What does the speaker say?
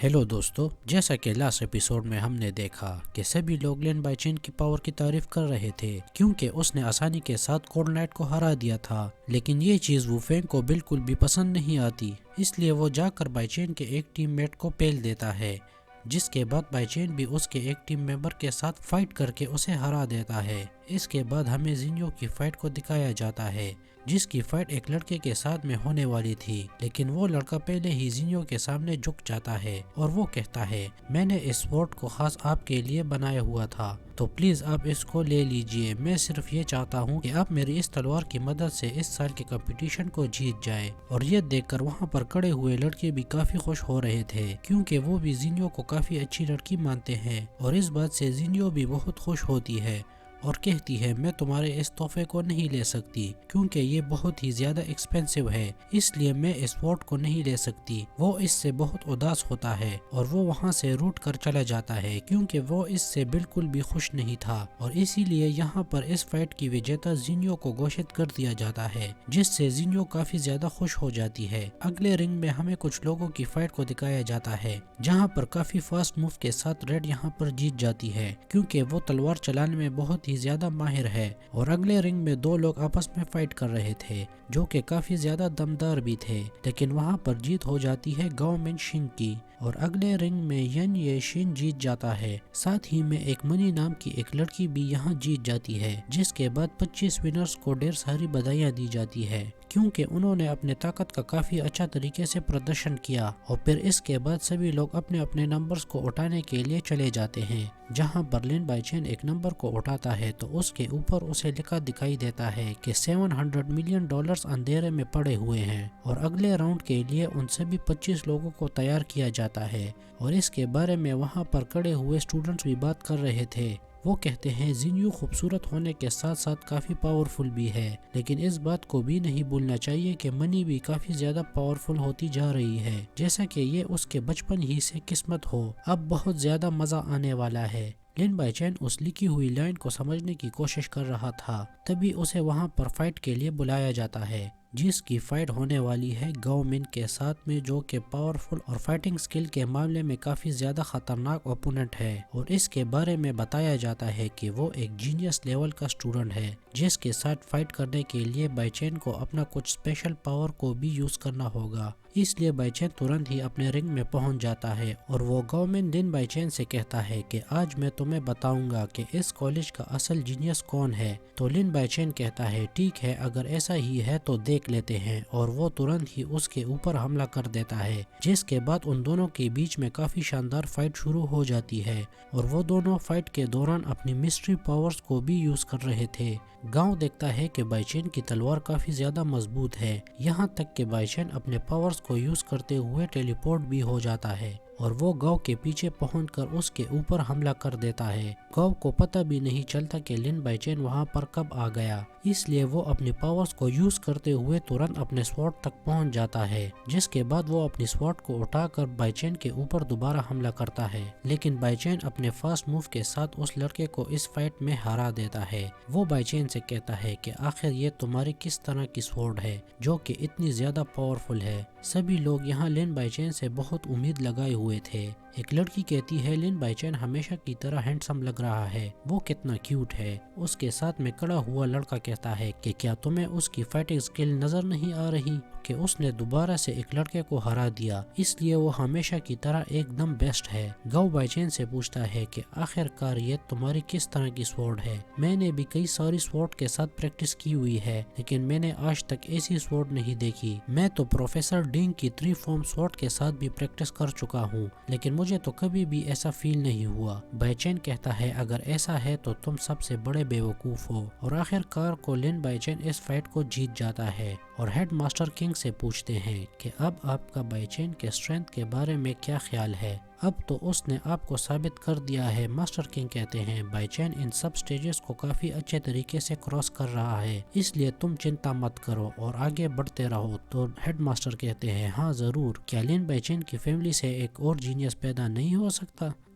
Hello دوستو، جیسا کہ لاسٹ ایپیسوڈ میں ہم نے دیکھا کہ سبھی لوگ لین بائی چین کی پاور کی تعریف کر رہے تھے کیونکہ اس نے آسانی کے ساتھ کولڈ نائٹ کو ہرا دیا تھا، لیکن یہ چیز وو فینگ کو بالکل بھی پسند نہیں آتی، اس لیے وہ جا کر بائی چین کے ایک ٹیم میٹ کو پیل دیتا ہے، جس کے بعد بائی چین بھی اس کے ایک ٹیم ممبر کے ساتھ فائٹ کر کے اسے ہرا دیتا ہے۔ اس کے بعد ہمیں زینیو کی فائٹ کو دکھایا جاتا ہے، جس کی فائٹ ایک لڑکے کے ساتھ میں ہونے والی تھی، لیکن وہ لڑکا پہلے ہی زینیو کے سامنے جھک جاتا ہے اور وہ کہتا ہے میں نے اس سورڈ کو خاص آپ کے لیے بنایا ہوا تھا، تو پلیز آپ اس کو لے لیجئے، میں صرف یہ چاہتا ہوں کہ آپ میری اس تلوار کی مدد سے اس سال کے کمپٹیشن کو جیت جائے۔ اور یہ دیکھ کر وہاں پر کھڑے ہوئے لڑکے بھی کافی خوش ہو رہے تھے کیونکہ وہ بھی زینیو کو کافی اچھی لڑکی مانتے ہیں، اور اس بات سے زینیو بھی بہت خوش ہوتی ہے اور کہتی ہے میں تمہارے اس تحفے کو نہیں لے سکتی کیونکہ یہ بہت ہی زیادہ ایکسپینسو ہے، اس لیے میں اس ووٹ کو نہیں لے سکتی۔ وہ اس سے بہت اداس ہوتا ہے اور وہ وہاں سے روٹ کر چلا جاتا ہے کیونکہ وہ اس سے بالکل بھی خوش نہیں تھا، اور اسی لیے یہاں پر اس فائٹ کی وجیتا زینیو کو گھوشت کر دیا جاتا ہے، جس سے زینیو کافی زیادہ خوش ہو جاتی ہے۔ اگلے رنگ میں ہمیں کچھ لوگوں کی فائٹ کو دکھایا جاتا ہے جہاں پر کافی فاسٹ موو کے ساتھ ریڈ یہاں پر جیت جاتی ہے کیونکہ وہ تلوار چلانے میں بہت ہی زیادہ ماہر ہے، اور اگلے رنگ میں دو لوگ آپس میں فائٹ کر رہے تھے جو کہ کافی زیادہ دمدار بھی تھے، لیکن وہاں پر جیت ہو جاتی ہے گاؤ من شنگ کی، اور اگلے رنگ میں ین یہ شن جیت جاتا ہے، ساتھ ہی میں ایک منی نام کی ایک لڑکی بھی یہاں جیت جاتی ہے، جس کے بعد 25 ونرز کو ڈھیر ساری بدھائیاں دی جاتی ہے کیونکہ انہوں نے اپنے طاقت کا کافی اچھا طریقے سے پردرشن کیا، اور پھر اس کے بعد سبھی لوگ اپنے اپنے نمبرز کو اٹھانے کے لیے چلے جاتے ہیں، جہاں پر لین بائی چین ایک نمبر کو اٹھاتا ہے تو اس کے اوپر اسے لکھا دکھائی دیتا ہے کہ $700 ملین اندھیرے میں پڑے ہوئے ہیں، اور اگلے راؤنڈ کے لیے ان سبھی 25 لوگوں کو تیار کیا جاتا ہے، اور اس کے بارے میں وہاں پر کھڑے ہوئے اسٹوڈنٹس بھی بات کر رہے تھے۔ وہ کہتے ہیں زینیو خوبصورت ہونے کے ساتھ ساتھ کافی پاورفل بھی ہے، لیکن اس بات کو بھی نہیں بھولنا چاہیے کہ منی بھی کافی زیادہ پاورفل ہوتی جا رہی ہے، جیسا کہ یہ اس کے بچپن ہی سے قسمت ہو، اب بہت زیادہ مزہ آنے والا ہے۔ لین بائی چین اس لکھی ہوئی لائن کو سمجھنے کی کوشش کر رہا تھا، تبھی اسے وہاں پر فائٹ کے لیے بلایا جاتا ہے، جس کی فائٹ ہونے والی ہے گاؤ من کے ساتھ میں، جو کہ پاورفل اور فائٹنگ سکل کے معاملے میں کافی زیادہ خطرناک اوپوننٹ ہے، اور اس کے بارے میں بتایا جاتا ہے کہ وہ ایک جینیس لیول کا اسٹوڈنٹ ہے جس کے ساتھ فائٹ کرنے کے لیے بائی چین کو اپنا کچھ اسپیشل پاور کو بھی یوز کرنا ہوگا، اس لیے بائی چین ترنت ہی اپنے رنگ میں پہنچ جاتا ہے، اور وہ گاؤ من لین بائی چین سے کہتا ہے کہ آج میں تمہیں بتاؤں گا کہ اس کالج کا اصل جینیس کون ہے، تو لین بائی چین کہتا ہے ٹھیک ہے، اگر ایسا ہی ہے تو دیکھ لیتے ہیں، اور وہ ترنت ہی اس کے اوپر حملہ کر دیتا ہے، جس کے بعد ان دونوں کے بیچ میں کافی شاندار فائٹ شروع ہو جاتی ہے، اور وہ دونوں فائٹ کے دوران اپنی مسٹری پاورز کو بھی یوز کر رہے تھے۔ گاؤں دیکھتا ہے کہ بائی چین کی تلوار کافی زیادہ مضبوط ہے، یہاں تک کہ بائی چین اپنے پاورز کو یوز کرتے ہوئے ٹیلی پورٹ بھی ہو جاتا ہے، اور وہ گاؤں کے پیچھے پہنچ کر اس کے اوپر حملہ کر دیتا ہے۔ گاؤں کو پتہ بھی نہیں چلتا کہ لین بائی چین وہاں پر کب آ گیا، اس لیے وہ اپنی پاورز کو یوز کرتے ہوئے ترنت اپنے سوارڈ تک پہنچ جاتا ہے، جس کے بعد وہ اپنی سوارڈ کو اٹھا کر بائی چین کے اوپر دوبارہ حملہ کرتا ہے، لیکن بائی چین اپنے فاسٹ موو کے ساتھ اس لڑکے کو اس فائٹ میں ہرا دیتا ہے۔ وہ بائی چین سے کہتا ہے کہ آخر یہ تمہاری کس طرح کی سوارڈ ہے جو کہ اتنی زیادہ پاورفل ہے۔ سبھی لوگ یہاں لین بائی چین سے بہت امید لگائے ہوئے تھے۔ ایک لڑکی کہتی ہے لین بائی چین ہمیشہ کی طرح ہینڈسم لگ رہا ہے، وہ کتنا کیوٹ ہے۔ اس کے ساتھ میں کھڑا ہوا لڑکا کہتا ہے کہ کیا تمہیں اس کی فائٹنگ سکل نظر نہیں آ رہی کہ اس نے دوبارہ سے ایک لڑکے کو ہرا دیا، اس لیے وہ ہمیشہ کی طرح ایک دم بیسٹ ہے۔ گاؤ بائی چین سے پوچھتا ہے کہ آخر کار یہ تمہاری کس طرح کی سوارڈ ہے؟ میں نے بھی کئی ساری سوارڈ کے ساتھ پریکٹس کی ہوئی ہے، لیکن میں نے آج تک ایسی سوارڈ نہیں دیکھی۔ میں تو پروفیسر ڈینگ کی 3 فارم سوارڈ کے ساتھ بھی پریکٹس کر چکا ہوں، لیکن مجھے تو کبھی بھی ایسا فیل نہیں ہوا۔ بائی چین کہتا ہے اگر ایسا ہے تو تم سب سے بڑے بیوقوف ہو، اور آخر کار کو لین بائی چین اس فائٹ کو جیت جاتا ہے، اور ہیڈ ماسٹر کنگ سے پوچھتے ہیں کہ اب آپ کا بائی چین کے اسٹرینتھ کے بارے میں کیا خیال ہے؟ اب تو اس نے آپ کو ثابت کر دیا ہے۔ ماسٹر کنگ کہتے ہیں by chain in sub stages کو کافی اچھے طریقے سے کراس کر رہا ہے، اس لیے تم چنتا مت کرو اور آگے بڑھتے رہو۔ تو ہیڈ ماسٹر کہتے ہیں ہاں ضرور، کیا لین بائی چین کی فیملی سے ایک اور جینیس پیدا نہیں ہو سکتا؟